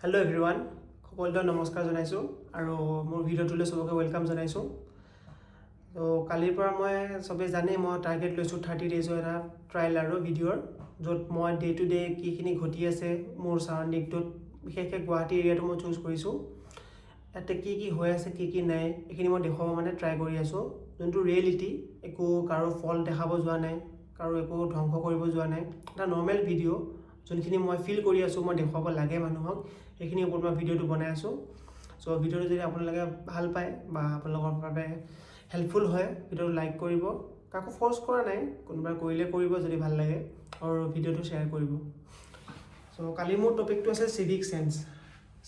Hello' everyone, সকলোকে নমস্কাৰ জনাইছোঁ আৰু মোৰ ভিডিঅ'টোলৈ চবকে ৱেলকাম জনাইছোঁ। তো কালিৰ পৰা মই চবেই জানেই মই টাৰ্গেট লৈছোঁ 30 ডেইজৰ এটা ট্ৰায়েল আৰু ভিডিঅ'ৰ, য'ত মই ডে টু ডে কিখিনি ঘটি আছে মোৰ ছাৰাউণ্ডিংটোত, বিশেষকৈ গুৱাহাটী এৰিয়াটো মই চুজ কৰিছোঁ। ইয়াতে কি হৈ আছে কি নাই এইখিনি মই দেখুৱাব ট্ৰাই কৰি আছোঁ। যোনটো ৰিয়েলিটি, একো কাৰো ফল্ট দেখাব যোৱা নাই, কাৰো একো ধ্বংস কৰিব যোৱা নাই। এটা নৰ্মেল ভিডিঅ' যোনখিনি মই ফিল কৰি আছোঁ, মই দেখুৱাব লাগে মানুহক, সেইখিনিৰ ওপৰত মই ভিডিঅ'টো বনাই আছোঁ। চ' ভিডিঅ'টো যদি আপোনালোকে ভাল পায় বা আপোনালোকৰ বাবে হেল্পফুল হয়, ভিডিঅ'টো লাইক কৰিব। কাকো ফ'ৰ্চ কৰা নাই, কোনোবাই কৰিলে কৰিব যদি ভাল লাগে, আৰু ভিডিঅ'টো শ্বেয়াৰ কৰিব। চ' কালি মোৰ টপিকটো আছে চিভিক চেন্স।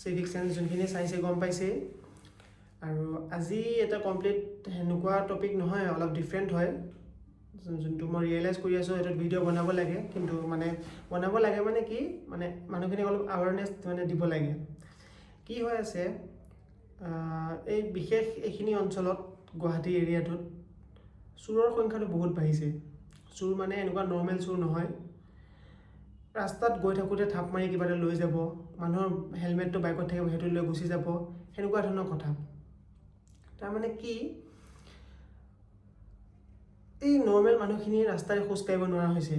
চিভিক চেন্স যোনখিনি চাইছে গম পাইছেই। আৰু আজি এটা কমপ্লিট সেনেকুৱা টপিক নহয়, অলপ ডিফাৰেণ্ট হয়। যোনটো মই ৰিয়েলাইজ কৰি আছোঁ সেইটোত ভিডিঅ' বনাব লাগে, কিন্তু বনাব লাগে কি মানুহখিনিক অলপ আৱাৰনেছ দিব লাগে। কি হৈ আছে এই বিশেষ এইখিনি অঞ্চলত, গুৱাহাটী এৰিয়াটোত চোৰৰ সংখ্যাটো বহুত বাঢ়িছে। চোৰ এনেকুৱা নৰ্মেল চোৰ নহয়, ৰাস্তাত গৈ থাকোঁতে থাপ মাৰি কিবা এটা লৈ যাব, মানুহৰ হেলমেটটো বাইকত থাকিব সেইটো লৈ গুচি যাব, সেনেকুৱা ধৰণৰ কথা। তাৰমানে কি, এই নৰ্মেল মানুহখিনি ৰাস্তাৰে খোজ কাঢ়িব নোৱাৰা হৈছে।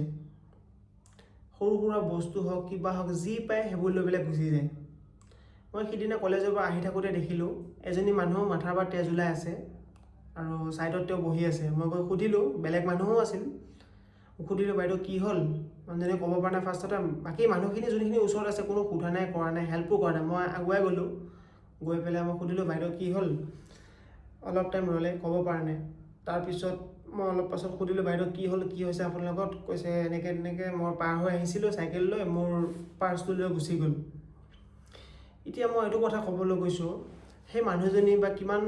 সৰু সুৰা বস্তু হওক কিবা হওক যি পায় সেইবোৰ লৈ পেলাই গুচি যায়। মই সিদিনা কলেজৰ পৰা আহি থাকোঁতে দেখিলোঁ এজনী মানুহ মাথাৰ পৰা তেজ ওলাই আছে আৰু ছাইডত তেওঁ বহি আছে। মই গৈ সুধিলোঁ, বেলেগ মানুহো আছিল, সুধিলোঁ বাইদেউ কি হ'ল? মানুহজনে ক'ব পৰা নাই ফাৰ্ষ্টতে। বাকী মানুহখিনি যোনখিনি ওচৰত আছে কোনো সোধা নাই, কৰা নাই, হেল্পো কৰা নাই। মই আগুৱাই গ'লোঁ, গৈ পেলাই মই সুধিলোঁ বাইদেউ কি হ'ল? অলপ টাইম ৰ'লে, ক'ব পৰা নাই। তাৰপিছত মই অলপ পাছত সুধিলোঁ বাইদেউ কি হ'ল, কি হৈছে আপোনাৰ লগত? কৈছে এনেকৈ মই পাৰ হৈ আহিছিলোঁ চাইকেল লৈ, মোৰ পাৰ্চটো লৈ গুচি গ'ল। এতিয়া মই এইটো কথা ক'বলৈ গৈছোঁ, সেই মানুহজনী বা কিমান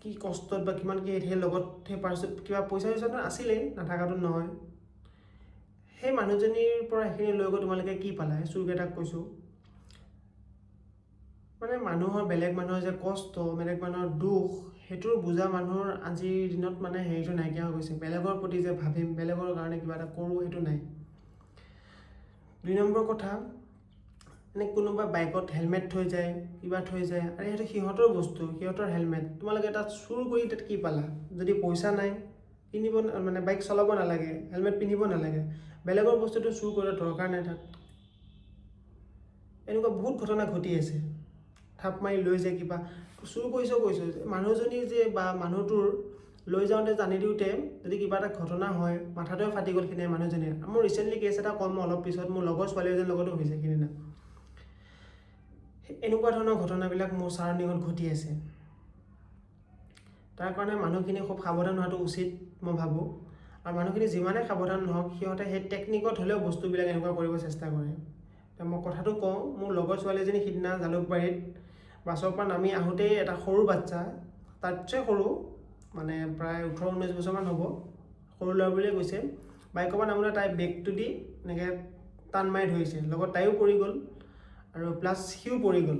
কি কষ্টত বা কিমান কি সেই লগত সেই পাৰ্চত কিবা পইচা আছিলেই, নাথাকাটো নহয়। সেই মানুহজনীৰ পৰা সেইখিনি লৈ গৈ তোমালোকে কি পালা? চোৰকেইটাক কৈছোঁ, মানুহৰ বেলেগ মানুহৰ যে কষ্ট, বেলেগ মানুহৰ দুখ, সেইটোৰ বুজা মানুহৰ আজিৰ দিনত হেৰিটো নাইকিয়া হৈ গৈছে। বেলেগৰ প্ৰতি যে ভাবিম, বেলেগৰ কাৰণে কিবা এটা কৰোঁ, সেইটো নাই। 2 নম্বৰ কথা, কোনোবা বাইকত হেলমেট থৈ যায়, কিবা থৈ যায়, আৰে সেইটো সিহঁতৰ বস্তু, সিহঁতৰ হেলমেট, তোমালোকে তাত চুৰ কৰি তাত কি পালা? যদি পইচা নাই, কিনিব বাইক চলাব নালাগে, হেলমেট পিন্ধিব নালাগে, বেলেগৰ বস্তুটো চুৰ কৰাৰ দৰকাৰ নাই তাত। এনেকুৱা বহুত ঘটনা ঘটি আছে। থাপ মাৰি লৈ যায়, কিবা চুৰ কৈছোঁ মানুহজনী যে বা মানুহটোৰ লৈ যাওঁতে জানি দিওঁতে যদি কিবা এটা ঘটনা হয়, মাথাটোৱে ফাটি গ'ল সেইদিনা মানুহজনীৰ। মোৰ ৰিচেণ্টলি কেছ এটা ক'ম মই অলপ পিছত, মোৰ লগৰ ছোৱালী এজনীৰ লগতো হৈছে সেইদিনা। এনেকুৱা ধৰণৰ ঘটনাবিলাক মোৰ ছাৰাউণ্ডিঙত ঘটি আছে। তাৰ কাৰণে মানুহখিনি খুব সাৱধান হোৱাটো উচিত মই ভাবোঁ। আৰু মানুহখিনি যিমানে সাৱধান নহওক, সিহঁতে সেই টেকনিকত হ'লেও বস্তুবিলাক এনেকুৱা কৰিব চেষ্টা কৰে। মই কথাটো কওঁ, মোৰ লগৰ ছোৱালী এজনী সিদিনা জালুকবাৰীত বাছৰ পৰা নামি আহোঁতেই এটা সৰু বাচ্চা, তাতছে সৰু, প্ৰায় 18-19 বছৰমান হ'ব, সৰু ল'ৰা বুলিয়ে কৈছে, বাইকৰ পৰা নামোতে তাই বেগটো দি এনেকৈ টান মাৰি ধৰিছে, লগত তাইও পৰি গ'ল আৰু প্লাছ সিও পৰি গ'ল।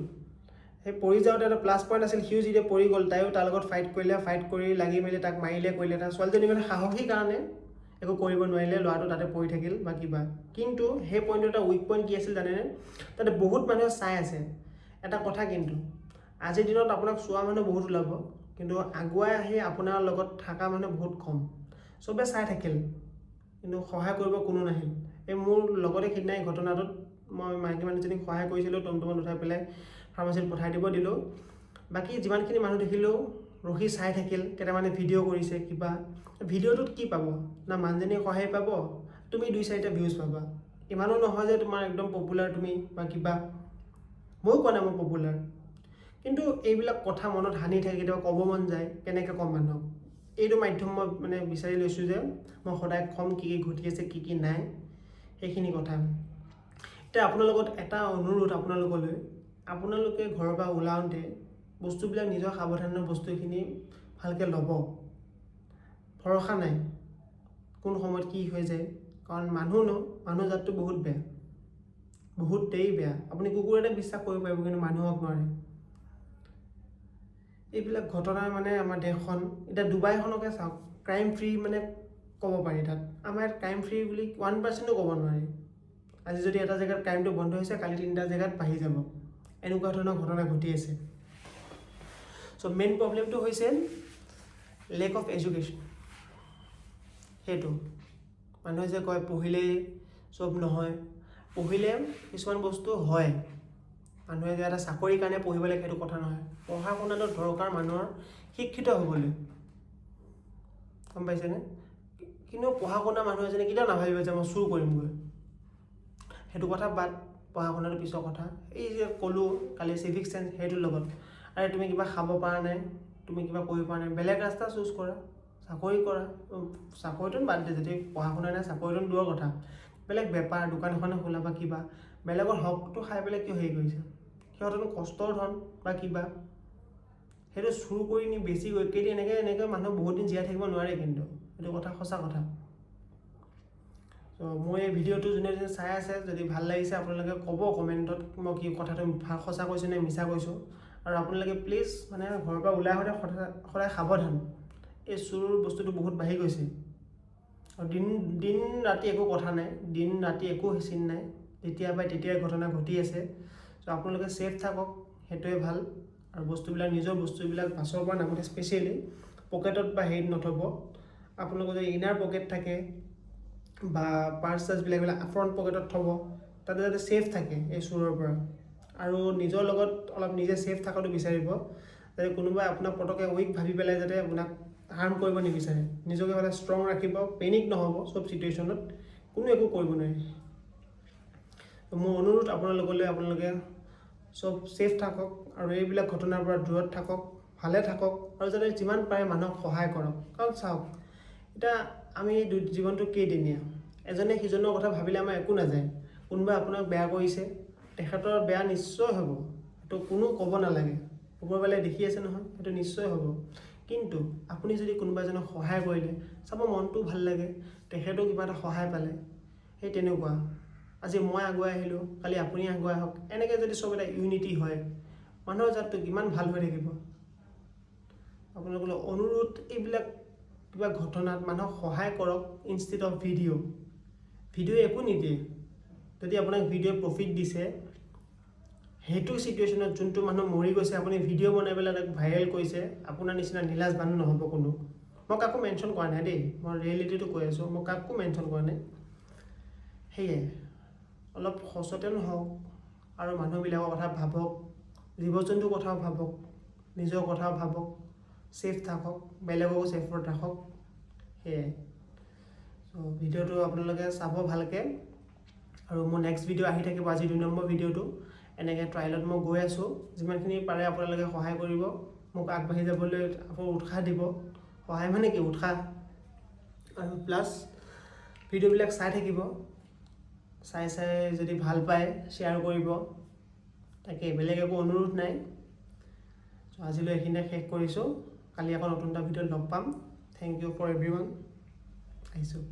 সেই পৰি যাওঁতে এটা প্লাছ পইণ্ট আছিল, সিও যেতিয়া পৰি গ'ল তাইও তাৰ লগত ফাইট কৰিলে, ফাইট কৰি লাগি মেলি তাক মাৰিলে কৰিলে। তাৰ ছোৱালীজনী সাহসী কাৰণে একো কৰিব নোৱাৰিলে, ল'ৰাটো তাতে পৰি থাকিল বা কিবা। কিন্তু সেই পইণ্টটো এটা উইক পইণ্ট কি আছিল জানেনে? তাতে বহুত মানুহে চাই আছে। এটা কথা কিন্তু, আজিৰ দিনত আপোনাক চোৱা মানুহ বহুত ওলাব, কিন্তু আগুৱাই আহি আপোনাৰ লগত থকা মানুহ বহুত কম। চবে চাই থাকিল, কিন্তু সহায় কৰিব কোনো নাহিল। এই মোৰ লগতে সিদিনা এই ঘটনাটোত মই মাইকী মানুহজনীক সহায় কৰিছিলোঁ, টমটমত উঠাই পেলাই ফাৰ্মাচীত পঠাই দিব দিলোঁ। বাকী যিমানখিনি মানুহ দেখিলোঁ ৰখি চাই থাকিল, কেইটামানে ভিডিঅ' কৰিছে কিবা। ভিডিঅ'টোত কি পাব? না মানুহজনীয়ে সহায় পাব, তুমি 2-4টা ভিউজ পাবা। ইমানো নহয় যে তোমাৰ একদম পপুলাৰ তুমি বা কিবা। ময়ো কোৱা নাই মই পপুলাৰ, কিন্তু এইবিলাক কথা মনত সানি থাকে, কেতিয়াবা ক'ব মন যায়, কেনেকৈ ক'ম মানুহক। এইটো মাধ্যম মই বিচাৰি লৈছোঁ যে মই সদায় ক'ম কি ঘটি আছে, কি নাই, সেইখিনি কথা। এতিয়া আপোনাৰ লগত এটা অনুৰোধ আপোনালোকলৈ, আপোনালোকে ঘৰৰ পৰা ওলাওঁতে বস্তুবিলাক নিজৰ সাৱধানৰ বস্তুখিনি ভালকৈ ল'ব। ভৰসা নাই কোন সময়ত কি হৈ যায়, কাৰণ মানুহ জাতটো বহুত বেয়া, বহুতেই বেয়া। আপুনি কুকুৰ এটা বিশ্বাস কৰিব পাৰিব, কিন্তু মানুহক নোৱাৰে। এইবিলাক ঘটনা আমাৰ দেশখন, এতিয়া ডুবাইখনকে চাওক, ক্ৰাইম ফ্ৰী ক'ব পাৰি তাত। আমাৰ ইয়াত ক্ৰাইম ফ্ৰী বুলি 1%ও ক'ব নোৱাৰি। আজি যদি এটা জেগাত ক্ৰাইমটো বন্ধ হৈছে, কালি 3টা জেগাত বাঢ়ি যাব। এনেকুৱা ধৰণৰ ঘটনা ঘটি আছে। চ' মেইন প্ৰব্লেমটো হৈছে লেক অফ এডুকেশ্যন। সেইটো মানুহে যে কয় পঢ়িলেই চব নহয়, পঢ়িলে কিছুমান বস্তু হয়। মানুহে যে এটা চাকৰিৰ কাৰণে পঢ়িব লাগে সেইটো কথা নহয়। পঢ়া শুনাটো দৰকাৰ মানুহৰ শিক্ষিত হ'বলৈ, গম পাইছেনে? কিন্তু পঢ়া শুনা মানুহ এজনে কেতিয়াও নাভাবিব যে মই চুৰ কৰিমগৈ। সেইটো কথা বাদ, পঢ়া শুনাটো পিছৰ কথা। এই যে ক'লোঁ কালি চিভিক চেন্স, সেইটোৰ লগত আৰে তুমি কিবা খাব পৰা নাই, তুমি কিবা কৰিব পৰা নাই, বেলেগ ৰাস্তা চুজ কৰা, চাকৰি কৰা। চাকৰিটো বাদ দিয়ে, যদি পঢ়া শুনা নাই চাকৰিটো দূৰৰ কথা, বেলেগ বেপাৰ দোকান এখনে খোলা বা কিবা, বেলেগৰ হকটো খাই পেলাই কিয় হেৰি কৰিছে? সিহঁতনো কষ্টৰ ধন বা কিবা, সেইটো চুৰ কৰি নি বেছি গৈ এনেকৈ মানুহ বহুত দিন জীয়াই থাকিব নোৱাৰে, কিন্তু সেইটো কথা সঁচা কথা। ত' মই এই ভিডিঅ'টো যোনে যোনে চাই আছে, যদি ভাল লাগিছে আপোনালোকে ক'ব কমেণ্টত মই কি কথাটো সঁচা কৈছোঁ নে মিছা কৈছোঁ। আৰু আপোনালোকে প্লিজ মানে ঘৰৰ পৰা ওলাই আহোঁতে সদায় সাৱধান। এই চুৰ বস্তুটো বহুত বাঢ়ি গৈছে। আৰু দিন ৰাতি একো কথা নাই, দিন ৰাতি একো চিন নাই, যেতিয়া পাই তেতিয়াই ঘটনা ঘটি আছে। চ' আপোনালোকে ছেফ থাকক, সেইটোৱে ভাল। আৰু বস্তুবিলাক নিজৰ বস্তুবিলাক বাছৰ পৰা নামোতে স্পেচিয়েলি পকেটত বা হেৰিত নথ'ব। আপোনালোকৰ যদি ইনাৰ পকেট থাকে বা পাৰ্চ চাৰ্চবিলাক ফ্ৰণ্ট পকেটত থ'ব, তাতে যাতে ছেফ থাকে এই চুৰৰ পৰা। আৰু নিজৰ লগত অলপ নিজে ছেফ থকাটো বিচাৰিব, যাতে কোনোবাই আপোনাক পটককৈ উইক ভাবি পেলাই যাতে আপোনাক হাৰ্ম কৰিব নিবিচাৰে। নিজকে সদায় ষ্ট্ৰং ৰাখিব, পেনিক নহ'ব চব চিটুৱেশ্যনত, কোনো একো কৰিব নোৱাৰে। মোৰ অনুৰোধ আপোনালোকে চব ছেফ থাকক আৰু এইবিলাক ঘটনাৰ পৰা দূৰত থাকক, ভালে থাকক, আৰু যাতে যিমান পাৰে মানুহক সহায় কৰক। কাৰণ চাওক, এতিয়া আমি জীৱনটো কেইদিনীয়া, এজনে সিজনৰ কথা ভাবিলে আমাৰ একো নাযায়। কোনোবাই আপোনাক বেয়া কৰিছে, তেখেতৰ বেয়া নিশ্চয় হ'ব, সেইটো কোনো ক'ব নালাগে, ওপৰৱালাই দেখি আছে নহয়, সেইটো নিশ্চয় হ'ব। কিন্তু আপুনি যদি কোনোবা এজনক সহায় কৰিলে, চাব মনটো ভাল লাগে, তেখেতেও কিবা এটা সহায় পালে। সেই তেনেকুৱা, আজি মই আগুৱাই আহিলোঁ, কালি আপুনি আগুৱাই আহক, এনেকৈ যদি চব এটা ইউনিটি হয়, মানুহৰ জাতটো কিমান ভাল হৈ থাকিব। আপোনালোকৰ অনুৰোধ, এইবিলাক কিবা ঘটনাত মানুহক সহায় কৰক ইনষ্টেড অফ ভিডিঅ' একো নিদিয়ে। যদি আপোনাক ভিডিঅ' প্ৰফিট দিছে, সেইটো চিটুৱেশ্যনত যোনটো মানুহ মৰি গৈছে, আপুনি ভিডিঅ' বনাই পেলাই তাক ভাইৰেল কৰিছে, আপোনাৰ নিচিনা নীলাজ মানুহ নহ'ব কোনো। মই কাকো মেনশ্যন কৰা নাই দেই, মই ৰিয়েলিটিটো কৈ আছোঁ, মই কাকো মেনশ্যন কৰা নাই। সেয়ে অলপ সচেতন হওক আৰু মানুহবিলাকৰ কথা ভাবক, জীৱ জন্তুৰ কথাও ভাবক, নিজৰ কথাও ভাবক, ছেফ থাকক, বেলেগকো ছেফত ৰাখক। সেয়াই। চ' ভিডিঅ'টো আপোনালোকে চাব ভালকৈ। আৰু মোৰ নেক্সট ভিডিঅ' আহি থাকিব, আজি 2 নম্বৰ ভিডিঅ'টো। এনেকৈ ট্ৰায়েলত মই গৈ আছোঁ, যিমানখিনি পাৰে আপোনালোকে সহায় কৰিব, মোক আগবাঢ়ি যাবলৈ আকৌ উৎসাহ দিব। সহায় মানে কি, উৎসাহ। আৰু প্লাছ ভিডিঅ'বিলাক চাই থাকিব, চাই যদি ভাল পায় শ্বেয়াৰ কৰিব, তাকে বেলেগ একো অনুৰোধ নাই। চ' আজিলৈ এইখিনিতে শেষ কৰিছোঁ, কালি আকৌ নতুন এটা ভিডিঅ'ত লগ পাম। Thank you for everyone. আহিছোঁ।